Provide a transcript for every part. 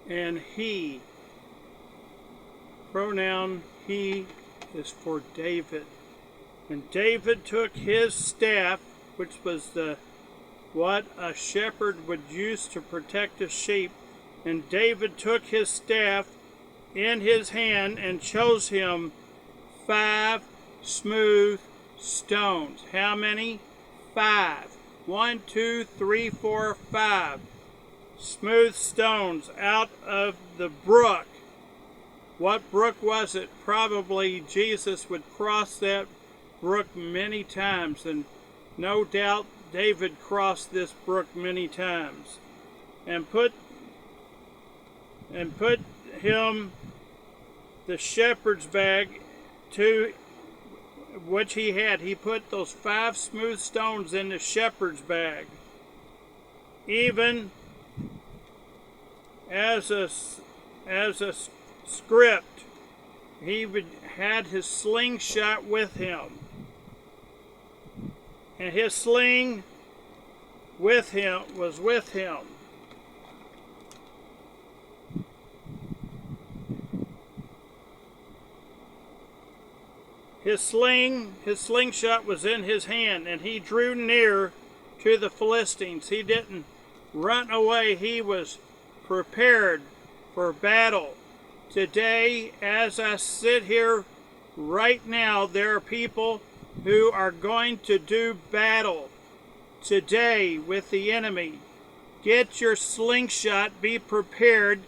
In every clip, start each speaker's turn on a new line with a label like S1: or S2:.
S1: And he, pronoun he, is for David. And David took his staff, which was what a shepherd would use to protect his sheep, and David took his staff in his hand and chose him 5 smooth stones. How many? 5. 1, 2, 3, 4, 5 smooth stones out of the brook. What brook was it? Probably Jesus would cross that brook many times, and no doubt David crossed this brook many times, and put him the shepherd's bag to which he had. He put those 5 smooth stones in the shepherd's bag, even as a script. He had his slingshot with him, and his sling was with him. His slingshot was in his hand, and he drew near to the Philistines. He didn't run away. He was prepared for battle. Today, as I sit here right now, there are people who are going to do battle today with the enemy. Get your slingshot, be prepared.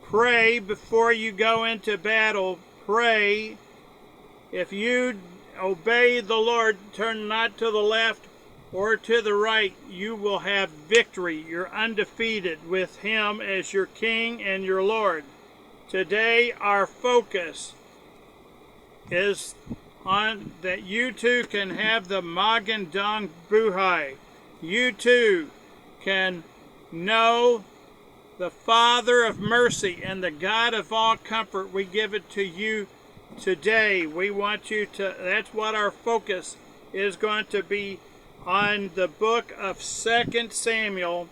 S1: Pray before you go into battle. Pray. If you obey the Lord, turn not to the left or to the right, you will have victory. You're undefeated with Him as your King and your Lord. Today, our focus is on that you too can have the Magen Dong Buhai. You too can know the Father of mercy and the God of all comfort. We give it to you today. We want you to, that's what our focus is going to be on, the book of 2 Samuel,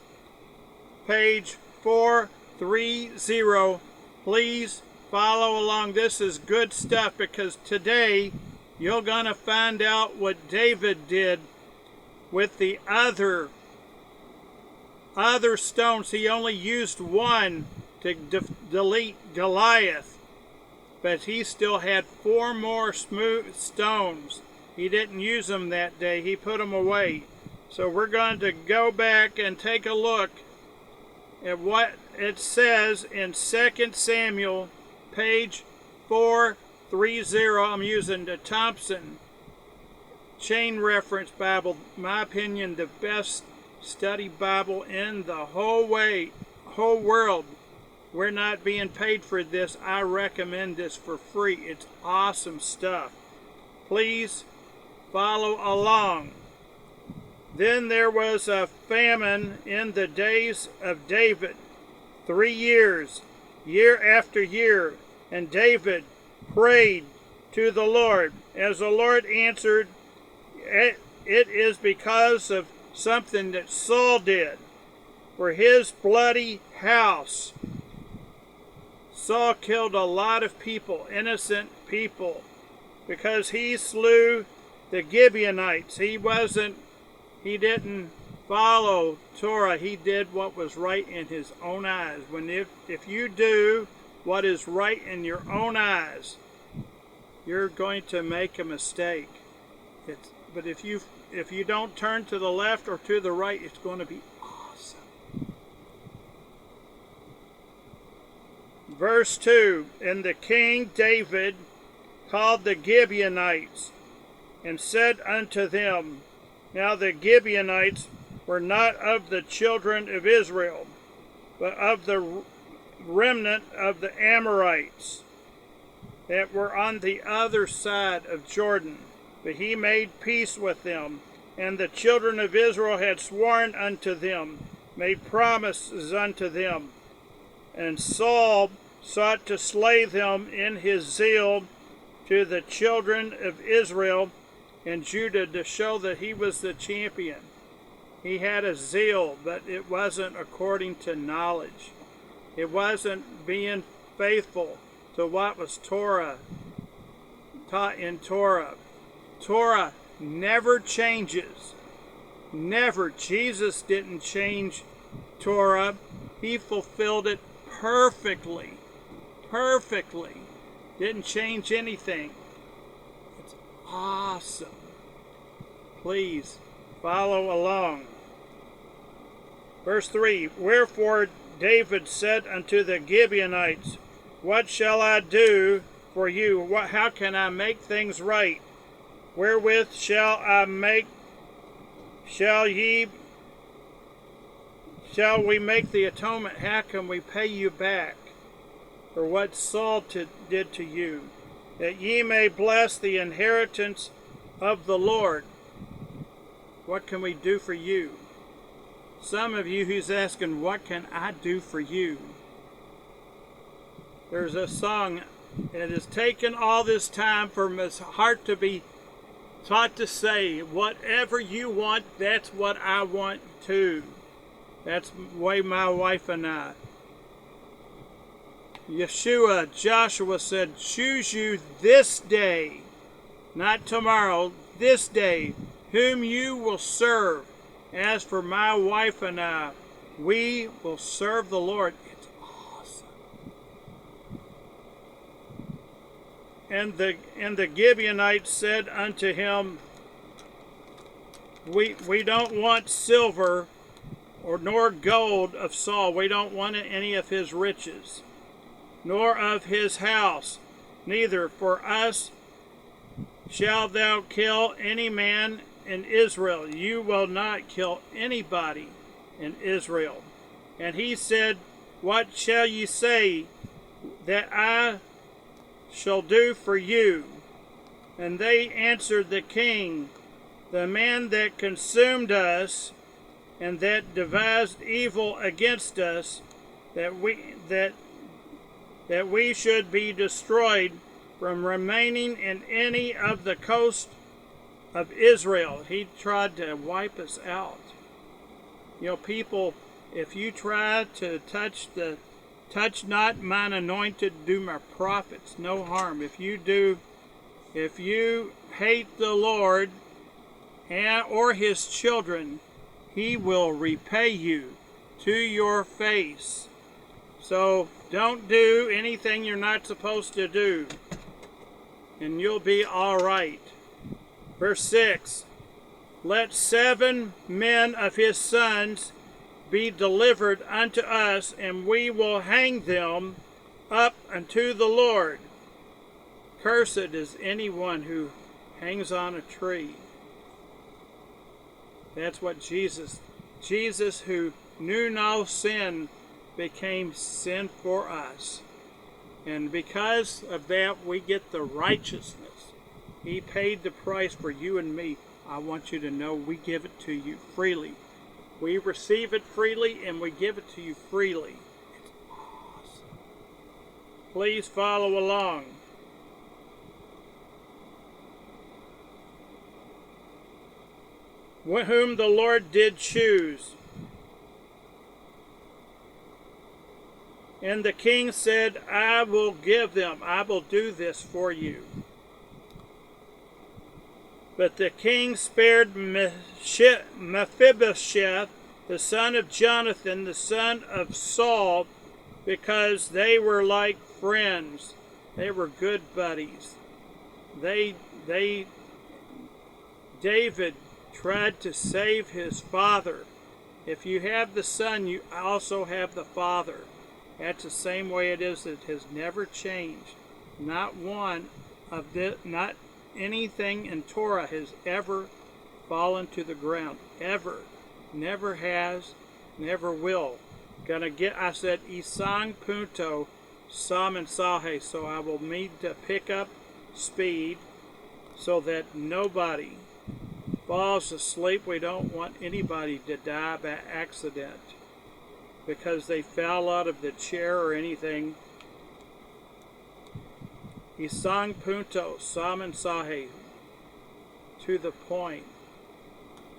S1: page 430. Please follow along. This is good stuff, because today you're going to find out what David did with the other stones. He only used one to delete Goliath, but he still had 4 more smooth stones. He didn't use them that day. He put them away. So we're going to go back and take a look at what it says in 2 Samuel, page 430. I'm using the Thompson Chain Reference Bible. In my opinion, the best study Bible in the whole world. We're not being paid for this. I recommend this for free. It's awesome stuff. Please follow along. Then there was a famine in the days of David, 3 years, year after year, and David prayed to the Lord. As the Lord answered, it is because of something that Saul did for his bloody house. Saul killed a lot of people, innocent people, because he slew the Gibeonites. He didn't follow Torah. He did what was right in his own eyes. If you do what is right in your own eyes, you're going to make a mistake. But if you don't turn to the left or to the right, it's going to be awesome. Verse 2, and the king David called the Gibeonites and said unto them, now the Gibeonites were not of the children of Israel, but of the remnant of the Amorites that were on the other side of Jordan. But he made peace with them, and the children of Israel had sworn unto them, made promises unto them. And Saul sought to slay them in his zeal to the children of Israel and Judah, to show that he was the champion. He had a zeal, but it wasn't according to knowledge. It wasn't being faithful to what was taught in Torah. Torah never changes. Never. Jesus didn't change Torah. He fulfilled it perfectly. Perfectly. Didn't change anything. It's awesome. Please follow along. Verse 3, Wherefore David said unto the Gibeonites, What shall I do for you? How can I make things right? Wherewith shall we make the atonement? How can we pay you back for what Saul did to you? That ye may bless the inheritance of the Lord. What can we do for you? Some of you who's asking, what can I do for you? There's a song. It has taken all this time for my heart to be taught to say, whatever you want, that's what I want too. That's the way my wife and I. Joshua said, choose you this day, not tomorrow, this day, whom you will serve. As for my wife and I, we will serve the Lord. It's awesome. And the Gibeonites said unto him, We don't want silver nor gold of Saul. We don't want any of his riches, nor of his house. Neither for us shalt thou kill any man in Israel. You will not kill anybody in Israel. And he said, What shall ye say that I shall do for you? And they answered the king, The man that consumed us and that devised evil against us, that we should be destroyed from remaining in any of the coast of Israel. He tried to wipe us out. You know, people, if you try to touch not mine anointed, do my prophets no harm. If you hate the Lord or his children, he will repay you to your face. So don't do anything you're not supposed to do, and you'll be all right. Verse 6, Let 7 men of his sons be delivered unto us, and we will hang them up unto the Lord. Cursed is anyone who hangs on a tree. That's what Jesus who knew no sin, became sin for us. And because of that, we get the righteousness. He paid the price for you and me. I want you to know we give it to you freely. We receive it freely and we give it to you freely. It's awesome. Please follow along. Whom the Lord did choose. And the king said, I will give them. I will do this for you. But the king spared Mephibosheth, the son of Jonathan, the son of Saul, because they were like friends. They were good buddies. David tried to save his father. If you have the son, you also have the father. That's the same way it is. It has never changed. Not anything in Torah has ever fallen to the ground. Ever. Never has, never will. I said, Isang punto sa mensaje, so I will need to pick up speed so that nobody falls asleep. We don't want anybody to die by accident because they fell out of the chair or anything. Isang punto sa mensaje, to the point.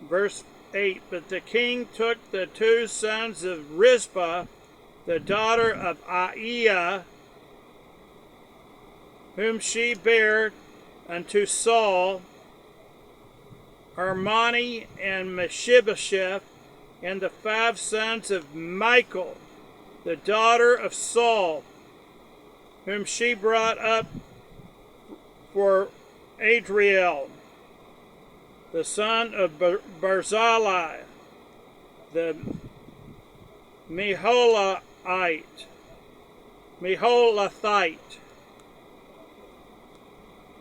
S1: Verse 8, But the king took the 2 sons of Rizpah, the daughter of Aiah, whom she bare unto Saul, Armani and Mephibosheth, and the 5 sons of Michal, the daughter of Saul, whom she brought up for Adriel, the son of Barzillai, the Meholathite.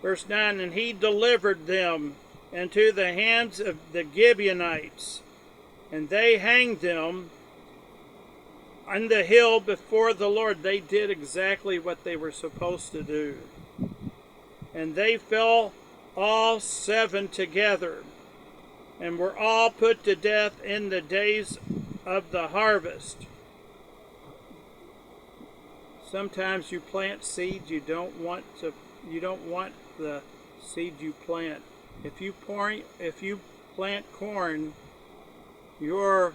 S1: Verse 9, and he delivered them into the hands of the Gibeonites, and they hanged them on the hill before the Lord. They did exactly what they were supposed to do. And they fell all 7 together, and were all put to death in the days of the harvest. Sometimes you plant seeds you don't want the seed you plant. If you plant corn, your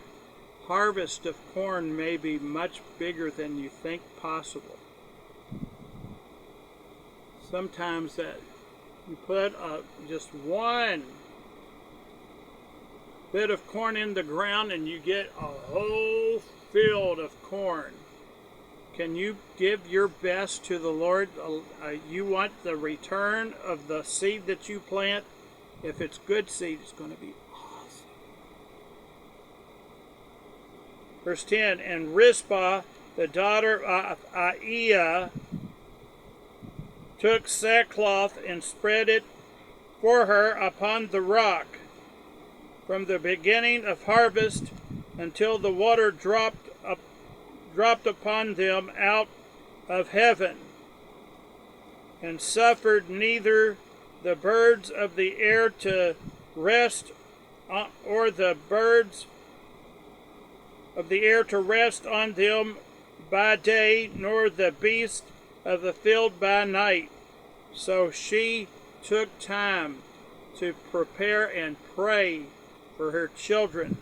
S1: harvest of corn may be much bigger than you think possible. Sometimes that you put just one bit of corn in the ground and you get a whole field of corn. Can you give your best to the Lord? You want the return of the seed that you plant. If it's good seed, it's going to be awesome. Verse 10, and Rizpah, the daughter of Aiah, took sackcloth and spread it for her upon the rock, from the beginning of harvest until the water dropped upon them out of heaven, and suffered neither the birds of the air to rest, or the birds of the air to rest on them by day, nor the beasts of the field by night. So she took time to prepare and pray for her children.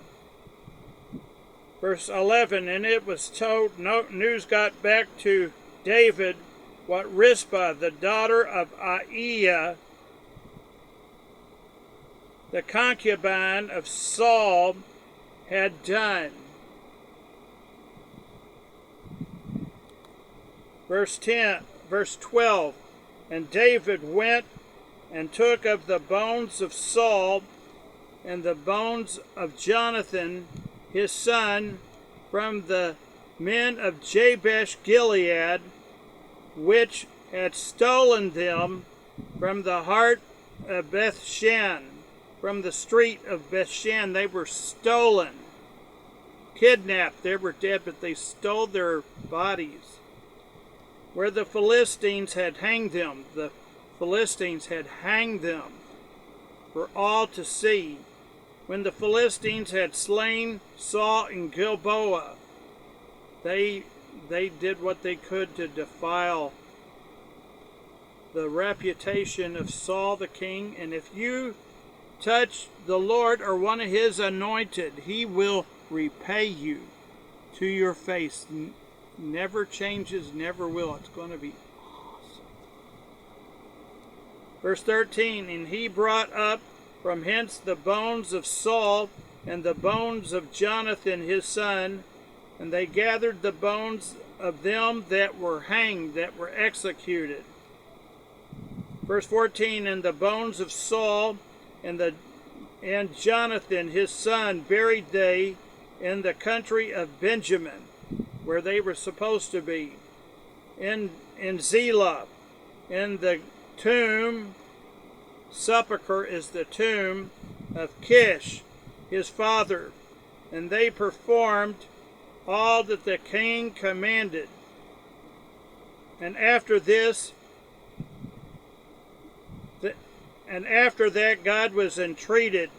S1: Verse 11, and it was told, news got back to David what Rizpah, the daughter of Aiah, the concubine of Saul, had done. Verse 12, and David went and took of the bones of Saul and the bones of Jonathan his son from the men of Jabesh Gilead, which had stolen them from the heart of Bethshan, from the street of Bethshan. They were stolen, kidnapped. They were dead, but they stole their bodies. Where the Philistines had hanged them, the Philistines had hanged them for all to see. When the Philistines had slain Saul in Gilboa, they did what they could to defile the reputation of Saul the king. And if you touch the Lord or one of his anointed, he will repay you to your face. Never changes, never will. It's going to be awesome. Verse 13, and he brought up from hence the bones of Saul and the bones of Jonathan his son, and they gathered the bones of them that were hanged, that were executed. Verse 14, and the bones of Saul and Jonathan his son buried they in the country of Benjamin, where they were supposed to be, in Zelah, in the tomb. Sepulchre is the tomb of Kish, his father, and they performed all that the king commanded. And after that, God was entreated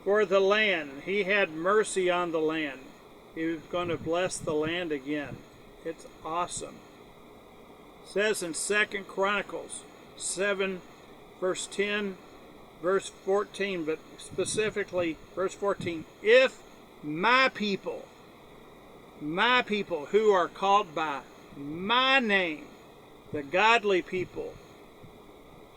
S1: for the land. He had mercy on the land. He was going to bless the land again. It's awesome. It says in 2 Chronicles 7, verse 10, verse 14, but specifically verse 14, if my people, my people who are called by my name, the godly people,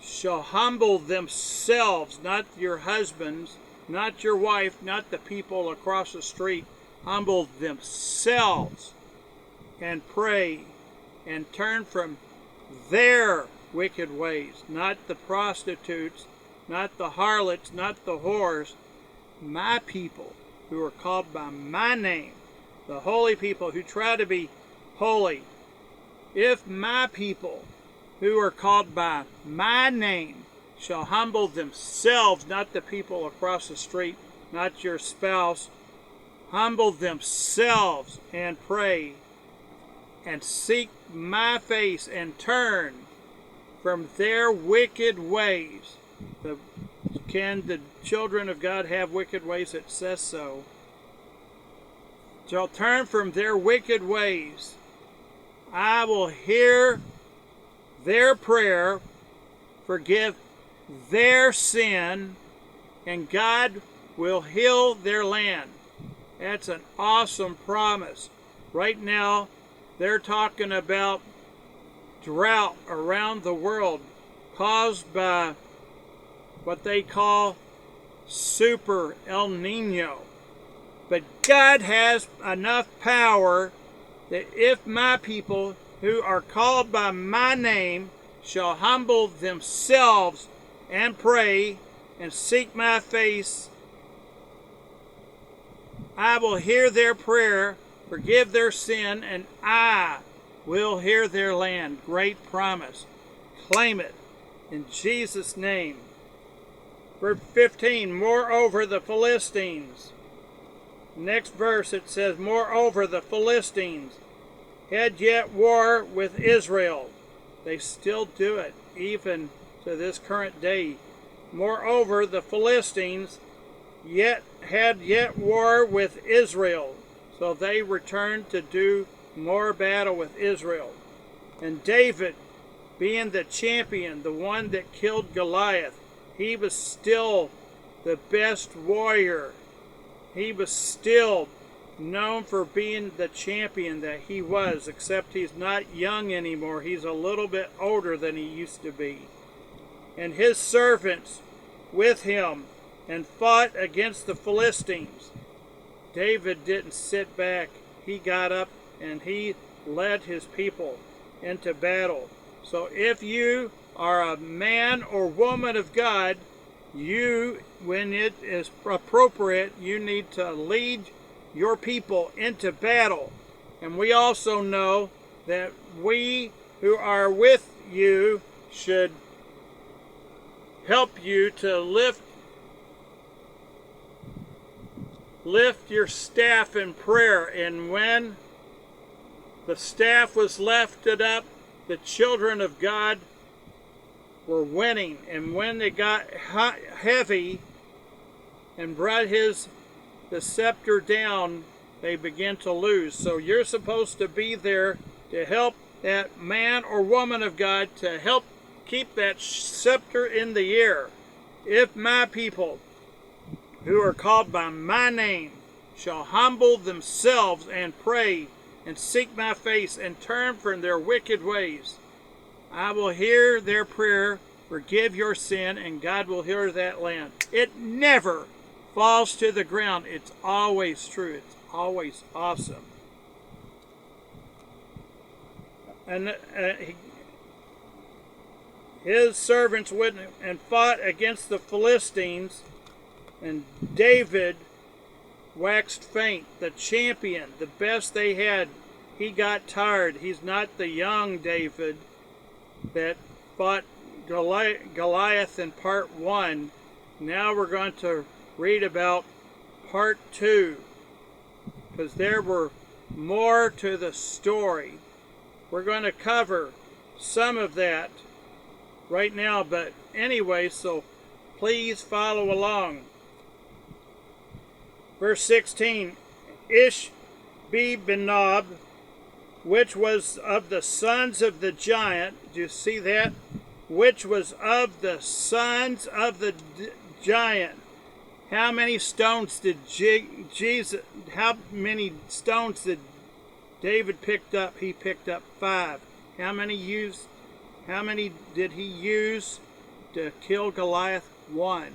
S1: shall humble themselves, not your husbands, not your wife, not the people across the street, humble themselves and pray and turn from their wicked ways, not the prostitutes, not the harlots, not the whores, my people who are called by my name, the holy people who try to be holy. If my people who are called by my name shall humble themselves, not the people across the street, not your spouse, humble themselves and pray and seek my face and turn from their wicked ways. Can the children of God have wicked ways? It says so. Shall turn from their wicked ways. I will hear their prayer, forgive their sin, and God will heal their land. That's an awesome promise. Right now, they're talking about drought around the world caused by what they call Super El Nino. But God has enough power that if my people who are called by my name shall humble themselves and pray and seek my face, I will hear their prayer, forgive their sin, and I will hear their land. Great promise. Claim it in Jesus' name. Verse 15, moreover the Philistines. Next verse it says, moreover the Philistines had yet war with Israel. They still do it, even to this current day. Moreover the Philistines had yet war with Israel. So they returned to do more battle with Israel. And David, being the champion, the one that killed Goliath, he was still the best warrior. He was still known for being the champion that he was, except he's not young anymore. He's a little bit older than he used to be. And his servants with him and fought against the Philistines. David didn't sit back. He got up and he led his people into battle. So if you are a man or woman of God, you, when it is appropriate, you need to lead your people into battle. And we also know that we who are with you should help you to lift your staff in prayer. And when the staff was lifted up, the children of God were winning. And when they got heavy and brought the scepter down, they began to lose. So you're supposed to be there to help that man or woman of God, to help keep that scepter in the air. If my people who are called by my name shall humble themselves and pray and seek my face and turn from their wicked ways, I will hear their prayer, forgive your sin, and God will heal that land. It never falls to the ground. It's always true. It's always awesome. And his servants went and fought against the Philistines, and David waxed faint. The champion, the best they had, he got tired. He's not the young David that fought Goliath in part 1. Now we're going to read about part 2, because there were more to the story. We're going to cover some of that right now, but anyway, so please follow along. Verse 16, Ishbi-benob, which was of the sons of the giant. Do you see that? Which was of the sons of the giant. How many stones did David picked up, he picked up 5. How many did he use to kill Goliath? 1.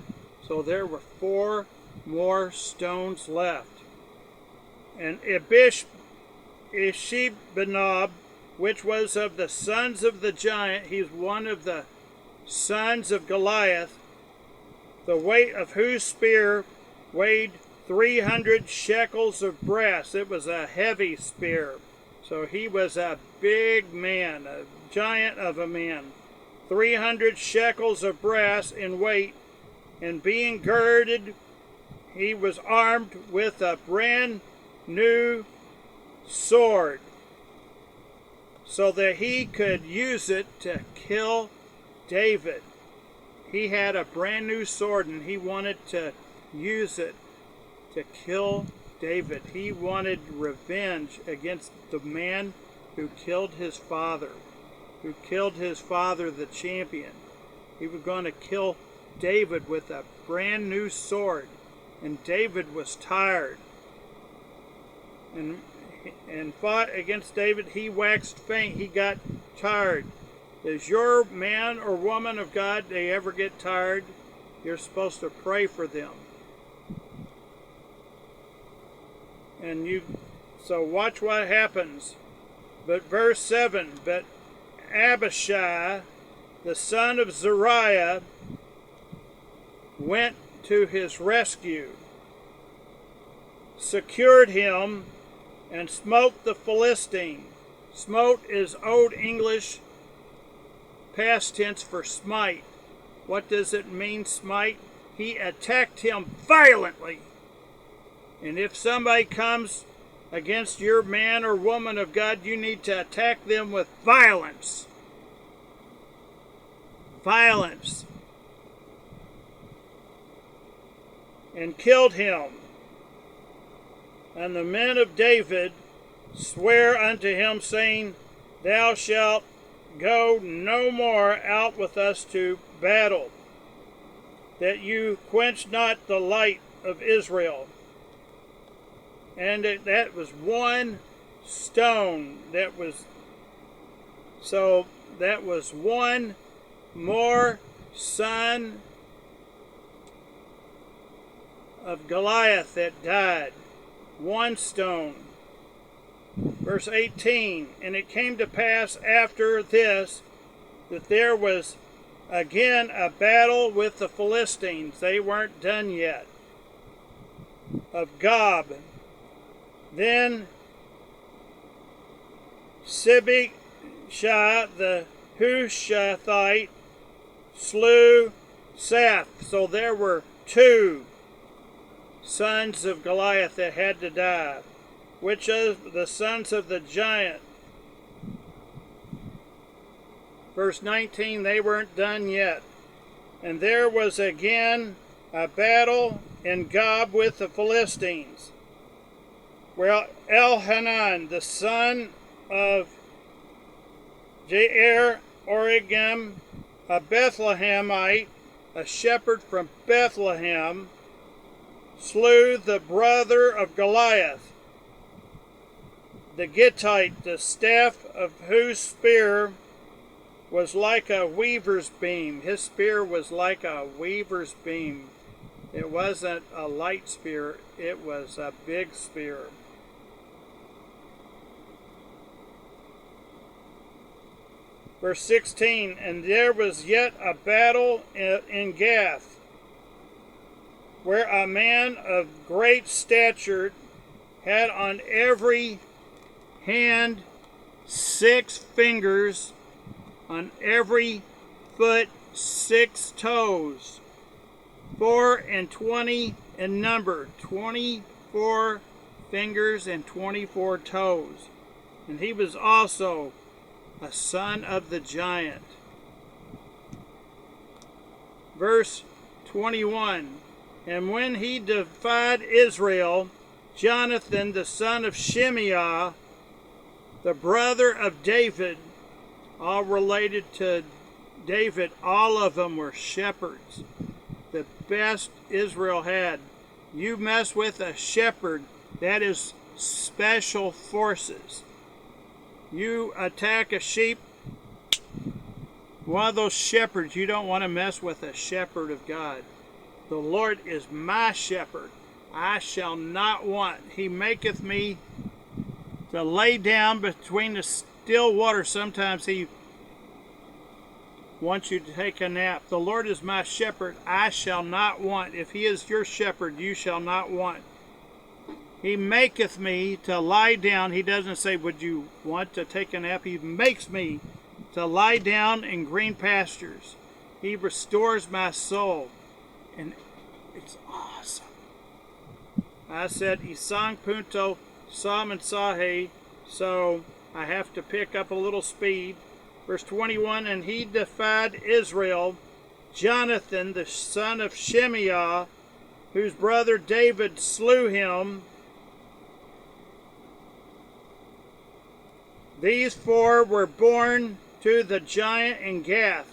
S1: So there were 4 more stones left. And Ishbi-Benob, which was of the sons of the giant, he's one of the sons of Goliath, the weight of whose spear weighed 300 shekels of brass. It was a heavy spear. So he was a big man, a giant of a man. 300 shekels of brass in weight, and being girded, he was armed with a brand new sword, so that he could use it to kill David. He had a brand new sword, and he wanted to use it to kill David. He wanted revenge against the man who killed his father, the champion. He was going to kill David with a brand new sword, and David was tired and fought against David. He waxed faint. He got tired. Does your man or woman of God, they ever get tired? You're supposed to pray for them. So watch what happens. But verse 7, but Abishai, the son of Zeruiah, went to his rescue, secured him, and smote the Philistine. Smote is Old English past tense for smite. What does it mean, smite? He attacked him violently. And if somebody comes against your man or woman of God, you need to attack them with violence. Violence. And killed him. And the men of David swear unto him, saying, Thou shalt go no more out with us to battle, that you quench not the light of Israel. And that was 1 stone. That was 1 more son of Goliath that died. 1 stone. Verse 18, and it came to pass after this that there was again a battle with the Philistines. They weren't done yet. Of Gob. Then Sibishai the Hushathite slew Saph. So there were 2 sons of Goliath that had to die. Which of the sons of the giant? Verse 19, they weren't done yet. And there was again a battle in Gob with the Philistines, where Elhanan, the son of Jair Oregim, a Bethlehemite, a shepherd from Bethlehem, slew the brother of Goliath, the Gittite, the staff of whose spear was like a weaver's beam. His spear was like a weaver's beam. It wasn't a light spear, it was a big spear. Verse 16, and there was yet a battle in Gath, where a man of great stature had on every hand 6 fingers, on every foot 6 toes, 24 in number, 24 fingers and 24 toes. And he was also a son of the giant. Verse 21, and when he defied Israel, Jonathan, the son of Shimeah, the brother of David, all related to David, all of them were shepherds. The best Israel had. You mess with a shepherd, that is special forces. You attack a sheep, one of those shepherds, you don't want to mess with a shepherd of God. The Lord is my shepherd. I shall not want. He maketh me to lay down between the still waters. Sometimes he wants you to take a nap. The Lord is my shepherd. I shall not want. If he is your shepherd, you shall not want. He maketh me to lie down. He doesn't say, would you want to take a nap? He makes me to lie down in green pastures. He restores my soul. And it's awesome. I said, Isang punto sa mensaje, so I have to pick up a little speed. Verse 21, and he defied Israel, Jonathan, the son of Shimeah, whose brother David slew him. These four were born to the giant in Gath,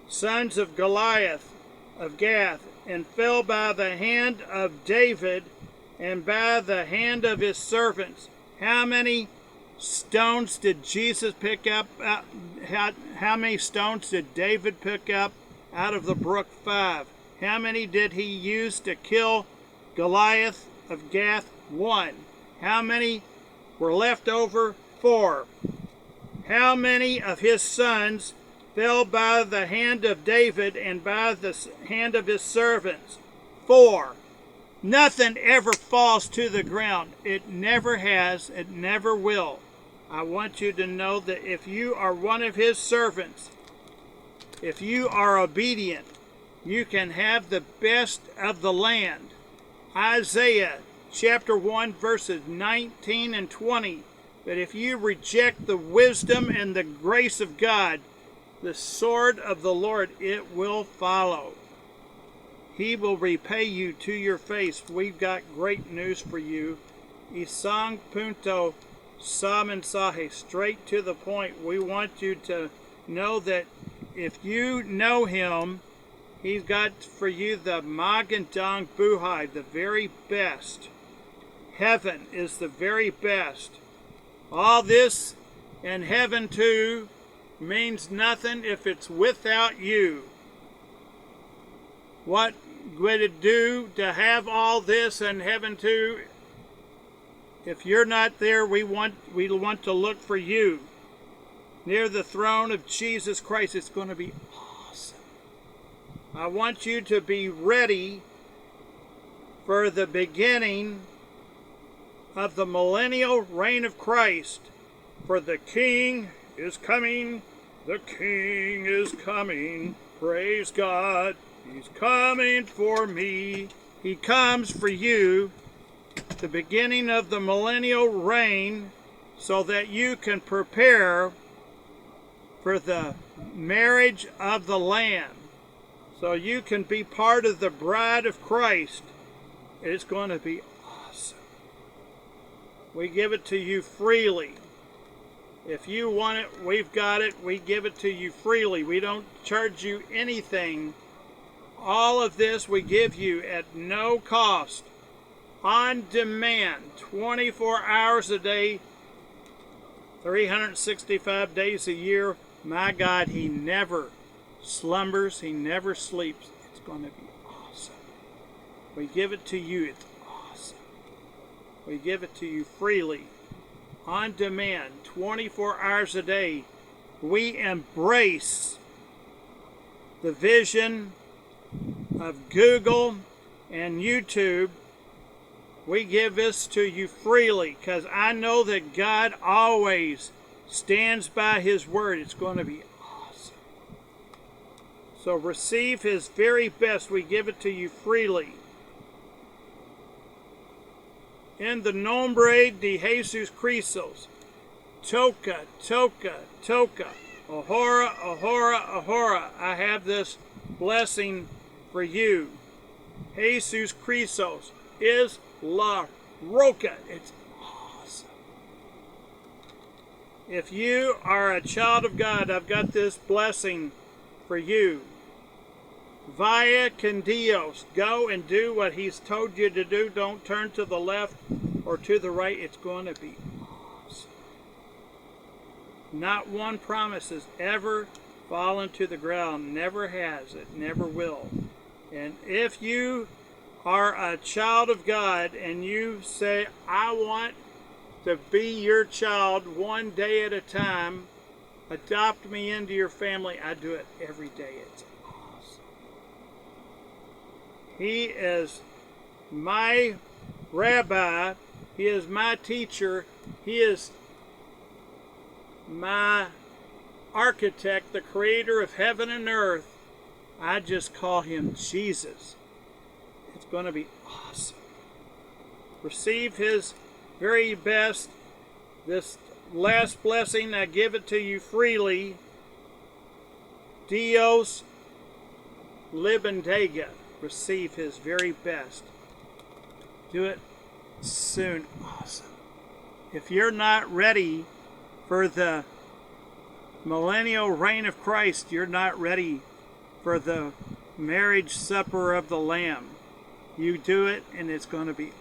S1: sons of Goliath of Gath, and fell by the hand of David and by the hand of his servants. How many stones did Jesus pick up? How many stones did David pick up out of the brook? 5. How many did he use to kill Goliath of Gath? 1. How many were left over? 4. How many of his sons fell by the hand of David and by the hand of his servants? 4. Nothing ever falls to the ground. It never has. It never will. I want you to know that if you are one of his servants, if you are obedient, you can have the best of the land. Isaiah chapter 1 verses 19 and 20. But if you reject the wisdom and the grace of God, the sword of the Lord, it will follow. He will repay you to your face. We've got great news for you. Isang punto sa mensaje, straight to the point. We want you to know that if you know him, he's got for you the magandang buhay, the very best. Heaven is the very best. All this and heaven too means nothing if it's without you. What would it do to have all this and heaven too? If you're not there, we want to look for you near the throne of Jesus Christ. It's going to be awesome. I want you to be ready for the beginning of the millennial reign of Christ. For the King is coming. The King is coming. Praise God. He's coming for me. He comes for you. The beginning of the millennial reign, so that you can prepare for the marriage of the Lamb. So you can be part of the bride of Christ. It's going to be awesome. We give it to you freely. If you want it, we've got it. We give it to you freely. We don't charge you anything. All of this we give you at no cost. On demand, 24 hours a day, 365 days a year. My God, he never slumbers. He never sleeps. It's going to be awesome. We give it to you. It's awesome. We give it to you freely. On demand, 24 hours a day. We embrace the vision of Google and YouTube. We give this to you freely because I know that God always stands by his word. It's going to be awesome. So receive his very best. We give it to you freely. In the nombre de Jesus Christos, toca, toca, toca, ahora, ahora, ahora. I have this blessing for you. Jesus Christos is La Roca. It's awesome. If you are a child of God, I've got this blessing for you. Vaya con Dios. Go and do what he's told you to do. Don't turn to the left or to the right. It's going to be awesome. Not one promise has ever fallen to the ground. Never has. It never will. And if you are a child of God and you say, I want to be your child one day at a time, adopt me into your family, I do it every day. It's awesome. He is my rabbi. He is my teacher. He is my architect, the creator of heaven and earth. I just call him Jesus. It's going to be awesome. Receive his very best. This last blessing, I give it to you freely. Dios Libandega. Receive his very best. Do it soon. Awesome. If you're not ready for the millennial reign of Christ, you're not ready for the marriage supper of the Lamb. You do it and it's going to be